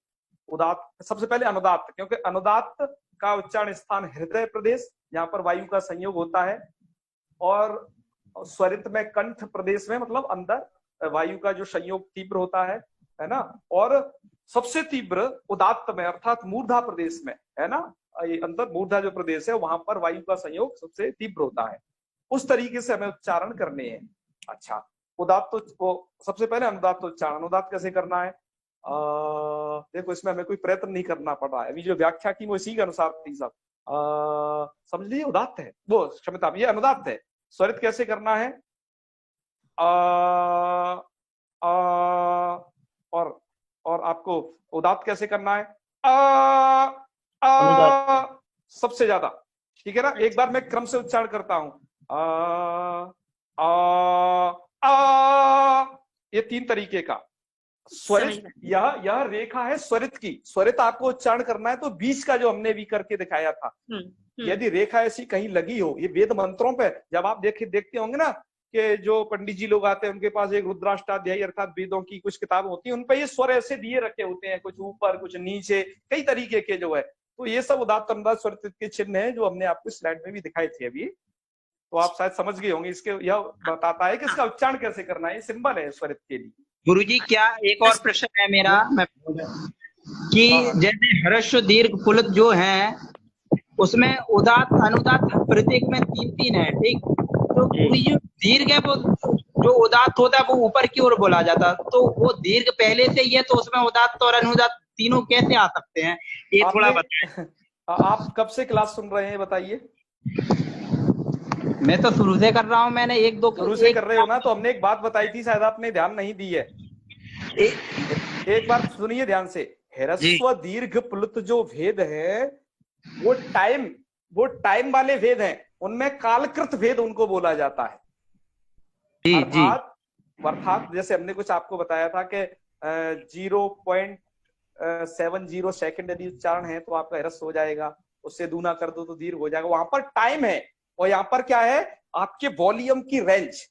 उदात्त, सबसे पहले अनुदात्त, क्योंकि अनुदात्त का उच्चारण स्थान हृदय प्रदेश, जहां पर वायु का संयोग होता है, और स्वरित में कंठ प्रदेश में, मतलब अंदर वायु का जो संयोग तीव्र होता है ना। और सबसे तीव्र उदात्त में अर्थात मूर्धा प्रदेश में, है ना, ये अंदर मूर्धा जो प्रदेश है वहां पर वायु का संयोग सबसे तीव्र होता है। उस तरीके से हमें उच्चारण करने हैं। अच्छा, उदात्त को सबसे पहले अनुदात्त उच्चारण, अनुदात्त कैसे करना है, देखो इसमें हमें कोई प्रयत्न नहीं करना पड़ रहा है, अभी जो व्याख्या की वो इसी के अनुसार थी सब। समझ लीजिए उदात्त है वो, क्षमता ये अनुदात्त है। स्वरित कैसे करना है, आ, और आपको उदात्त कैसे करना है, अनुदात्त। सबसे ज्यादा, ठीक है ना। एक बार मैं क्रम से उच्चारण करता हूं, ये 3 तरीके का स्वरित। यह रेखा है स्वरित की। स्वरित आपको उच्चारण करना है तो बीच का जो हमने भी करके दिखाया था, यदि रेखा ऐसी कहीं लगी हो, ये वेद मंत्रों पे जब आप देखते होंगे ना कि जो पंडित जी लोग आते हैं उनके पास एक रुद्राष्टाध्यायी अर्थात वेदों की कुछ किताब होती है, उन पे ये स्वर ऐसे दिए रखे होते हैं, कुछ ऊपर कुछ नीचे, कई तरीके के जो है। तो ये सब उदात्त अनुदात्त स्वरित के चिन्ह है जो हमने आपको स्लाइड में भी दिखाए थे अभी, तो आप शायद समझ गए होंगे। इसके यह बताता है कि इसका उच्चारण कैसे करना है, ये सिंबल है स्वरित के लिए। गुरुजी क्या एक और प्रश्न है मेरा, कि जैसे ह्रस्व दीर्घ पुलुत जो है उसमें उदात्त अनुदात्त प्रत्येक में 3-3 है, ठीक। तो जो दीर्घ है वो जो उदात्त होता है वो ऊपर की ओर बोला जाता है, तो वो दीर्घ पहले से ही है तो उसमें उदात्त और अनुदात्त तीनों कैसे आ सकते हैं, ये थोड़ा बताएं। आप कब से क्लास सुन रहे हैं बताइए। मैं तो शुरू से कर रहा हूँ, मैंने शुरू से कर रहे हो ना, तो हमने एक बात बताई थी, शायद आपने ध्यान नहीं दी है। एक बार सुनिए ध्यान से, ह्रस्व दीर्घ प्लुत जो भेद है वो टाइम वाले भेद हैं, उनमें कालकृत भेद उनको बोला जाता है। अर्थात जैसे हमने कुछ आपको बताया था कि 0.70 सेकंड यदि उच्चारण है तो आपका ह्रस्व हो जाएगा, उससे दूना कर दो तो दीर्घ हो जाएगा, वहां पर टाइम है। और यहाँ पर क्या है, आपके वॉल्यूम की रेंज,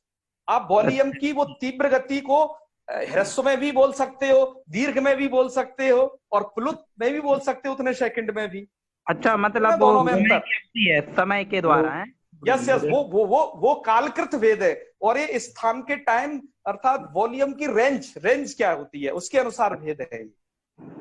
आप वॉल्यूम की वो तीव्र गति को ह्रस्व में भी बोल सकते हो, दीर्घ में भी बोल सकते हो, और प्लुत में भी बोल सकते हो उतने सेकंड में भी। अच्छा, मतलब दोनों में अंतर है समय के द्वारा है। यस वो कालकृत भेद है, और ये स्थान के टाइम अर्थात वॉल्यूम की रेंज क्या होती है उसके अनुसार भेद है।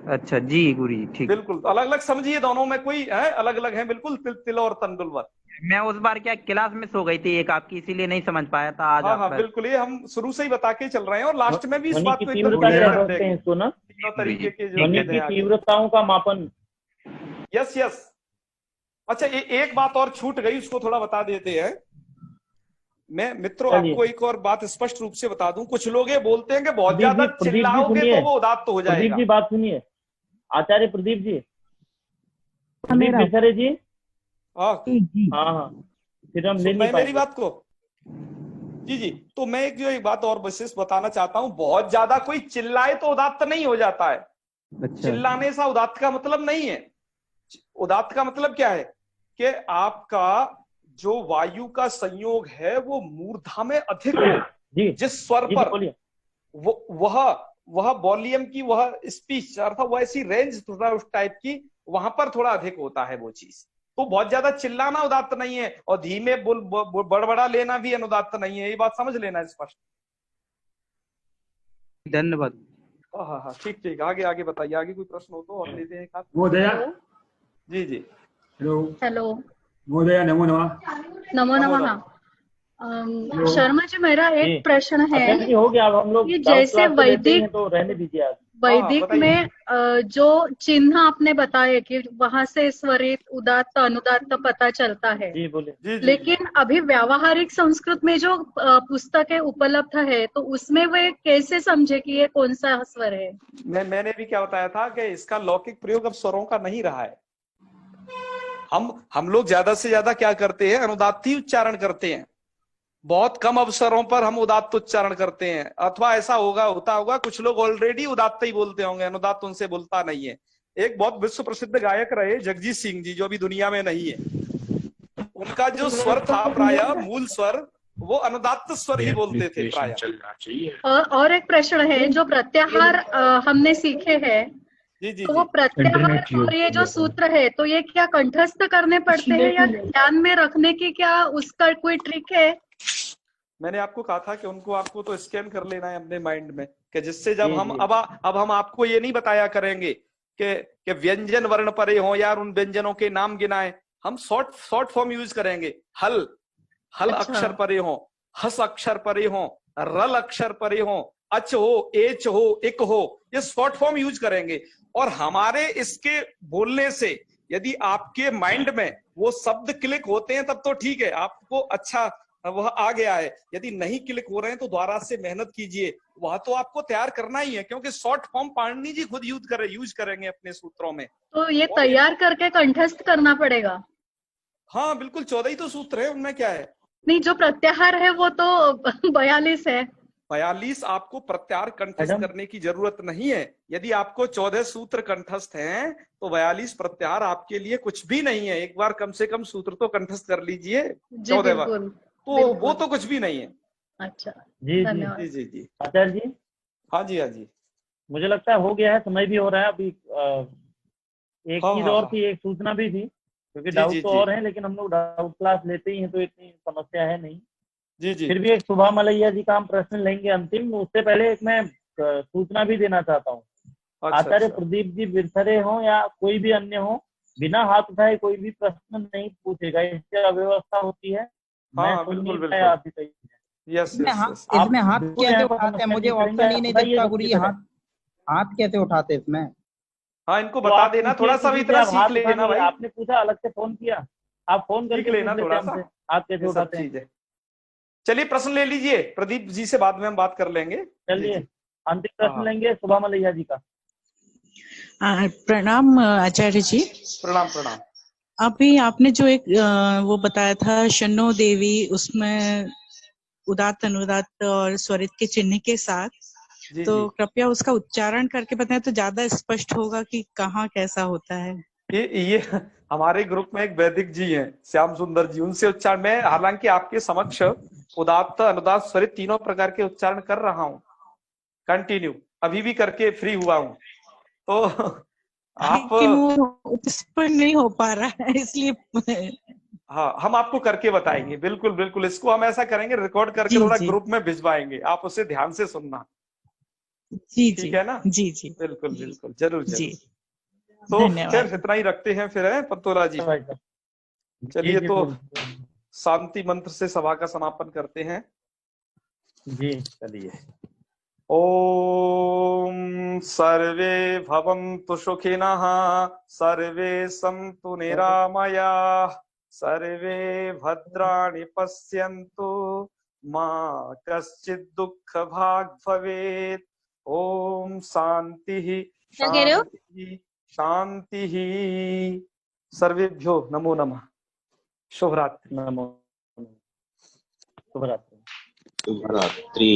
अच्छा जी गुरुजी, ठीक। बिल्कुल अलग अलग समझिए, दोनों में कोई है अलग अलग है बिल्कुल, तिल और तंदुलवर। मैं उस बार क्या क्लास मिस हो गई थी एक आपकी, इसीलिए नहीं समझ पाया था आज। हाँ बिल्कुल, ये हम शुरू से ही बता के चल रहे हैं, और लास्ट में भी इस बात को तीव्रता क्या बोलते हैं इसको ना, तरीके के जो ध्वनि की तीव्रताओं का मापन। यस। अच्छा, एक बात और छूट गई, उसको थोड़ा बता देते हैं। मैं मित्रों आपको एक और बात स्पष्ट रूप से बता दूं, कुछ लोग ये बोलते हैं कि बहुत ज्यादा चिल्लाओगे तो वो उदात्त हो जाएगा। प्रदीप जी बात सुनिए, आचार्य प्रदीप जी, प्रदीप बिसरे जी। हाँ, फिर हम ले नहीं मेरी बात को जी। तो मैं एक बात और विशेष बताना चाहता हूँ, बहुत ज्यादा कोई चिल्लाए तो उदात्त नहीं हो जाता है। अच्छा। चिल्लाने से उदात्त का मतलब नहीं है। उदात्त का मतलब क्या है कि आपका जो वायु का संयोग है वो मूर्धा में अधिक हो, जिस स्वर पर वह वॉल्यूम की, वह स्पीच अर्थात वह ऐसी रेंज थोड़ा उस टाइप की, वहां पर थोड़ा अधिक होता है वो चीज। तो बहुत ज्यादा चिल्लाना उदात्त नहीं है, और धीमे बड़बड़ा लेना भी अनुदात्त नहीं है, ये बात समझ लेना स्पष्ट। धन्यवाद। हाँ ठीक, आगे बताइए, आगे कोई प्रश्न हो तो और लेते हैं। जी जी। हेलो महोदय, नमो नमः। नमो नमः। शर्मा जी, मेरा एक प्रश्न है अच्छा जी, हो गया। अब हम लोग कि जैसे वैदिक तो रहने दीजिए आज। वैदिक में जो चिन्ह आपने बताए कि वहां से स्वरित, उदात्त, अनुदात्त पता चलता है, जी बोले। जी जी। लेकिन अभी व्यावहारिक संस्कृत में जो पुस्तकें उपलब्ध है, तो उसमें वे कैसे समझे कि ये कौन सा स्वर है? मैंने भी क्या बताया था कि इसका लौकिक प्रयोग अब स्वरों का नहीं रहा है। हम लोग ज्यादा से ज्यादा क्या करते हैं, अनुदात्त ही उच्चारण करते हैं। बहुत कम अवसरों पर हम उदात्त उच्चारण करते हैं, अथवा ऐसा होता होगा कुछ लोग ऑलरेडी उदात्त ही बोलते होंगे, अनुदात्त उनसे बोलता नहीं है। एक बहुत विश्व प्रसिद्ध गायक रहे जगजीत सिंह जी, जो अभी दुनिया में नहीं है, उनका जो स्वर था प्रायः मूल स्वर, वो अनुदात्त स्वर ही बोलते थे प्रायः। और एक प्रश्न है, जो प्रत्याहार हमने सीखे हैं, जी जी तो वो प्रत्याहार और ये जो सूत्र है, तो ये क्या कंठस्थ करने पड़ते हैं या ध्यान में रखने की क्या उसका कोई ट्रिक है? मैंने आपको कहा था कि उनको आपको तो स्कैन कर लेना है अपने माइंड में, कि जिससे जब हम अब हम आपको ये नहीं बताया करेंगे कि व्यंजन वर्ण परे हो यार, उन व्यंजनों के नाम गिनाए। हम शॉर्ट फॉर्म यूज करेंगे। हल अच्छा। अक्षर परे हो, हस अक्षर परे हो, रल अक्षर परे हो, अच हो, एच हो, इक हो, ये शॉर्ट फॉर्म यूज करेंगे। और हमारे इसके बोलने से यदि आपके माइंड में वो शब्द क्लिक होते हैं तब तो ठीक है, आपको अच्छा वह आ गया है। यदि नहीं क्लिक हो रहे हैं तो दोबारा से मेहनत कीजिए, वह तो आपको तैयार करना ही है, क्योंकि शॉर्ट फॉर्म पाणिनि जी खुद यूज करेंगे अपने सूत्रों में। तो ये तैयार करके कंठस्थ करना पड़ेगा? हाँ बिल्कुल, 14 ही तो सूत्र है, उनमें क्या है। नहीं, जो प्रत्याहार है वो तो 42 है। 42 आपको प्रत्याहार कंठस्थ करने की जरूरत नहीं है। यदि आपको 14 सूत्र कंठस्थ हैं तो 42 प्रत्याहार आपके लिए कुछ भी नहीं है। एक बार कम से कम सूत्र तो कंठस्थ कर लीजिए 14 बार, तो वो तो कुछ भी नहीं है। अच्छा जी जी जी जी। आचार्य जी। हाँ जी हाँ जी। मुझे लगता है हो गया है, समय भी हो रहा है अभी। एक चीज और थी, एक सूचना भी थी, क्योंकि डाउट तो और है, लेकिन हम लोग डाउट क्लास लेते ही हैं तो इतनी समस्या है नहीं। जी जी। फिर भी एक सुभा मलैया जी का हम प्रश्न लेंगे अंतिम। उससे पहले एक मैं सूचना भी देना चाहता हूँ। आचार्य प्रदीप जी बिरथरे हो या कोई भी अन्य हो, बिना हाथ उठाए कोई भी प्रश्न नहीं पूछेगा, इससे अव्यवस्था होती है। हाँ बिल्कुल बिल्कुल। यस इसमें हाथ कैसे उठाते हैं? मुझे ऑप्शन ही नहीं दिखता गुरु जी, हाथ कैसे उठाते हैं इसमें? हाँ इनको बता देना, थोड़ा सा भी इतना सीख लेना भाई। आपने पूछा, अलग से फोन किया, आप फोन करके लेना थोड़ा सा, हाथ कैसे उठाते हैं। चलिए प्रश्न ले लीजिए, प्रदीप जी से बाद में हम बात कर लेंगे। चलिए अंतिम प्रश्न लेंगे सुभा मलैया जी का। प्रणाम आचार्य जी। प्रणाम प्रणाम। अभी आपने जो एक वो बताया था शनो देवी, उसमें उदात्त अनुदात्त और स्वरित के चिन्ह के साथ, तो कृपया उसका उच्चारण करके बताएं तो ज्यादा स्पष्ट होगा कि कहाँ कैसा होता है। ये हमारे ग्रुप में एक वैदिक जी हैं, श्याम सुंदर जी, उनसे उच्चारण मैं हालांकि आपके समक्ष उदात्त अनुदात्त स्वरित तीनों प्रकार के उच्चारण कर रहा हूँ कंटिन्यू, अभी भी करके फ्री हुआ हूँ। तो आप स्पष्ट नहीं हो पा रहा है, इसलिए हाँ हम आपको करके बताएंगे। बिल्कुल बिल्कुल, इसको हम ऐसा करेंगे, रिकॉर्ड करके थोड़ा ग्रुप में भिजवाएंगे, आप उसे ध्यान से सुनना। जी ठीक है ना? जी जी बिल्कुल बिल्कुल, जरूर जी। तो फिर इतना ही रखते हैं फिर, है पंतोला जी। चलिए तो शांति मंत्र से सभा का समापन करते हैं जी। चलिए। ओम सर्वे भवन्तु सुखिनः, सर्वे सन्तु निरामयाः, सर्वे भद्राणि पश्यन्तु, मा कश्चित् दुःख भाग् भवेत्। ओम शांति शांति शांति। सर्वेभ्यो नमो नमः। शुभरात्रि। नमो शुभरात्रि। शुभरात्रि।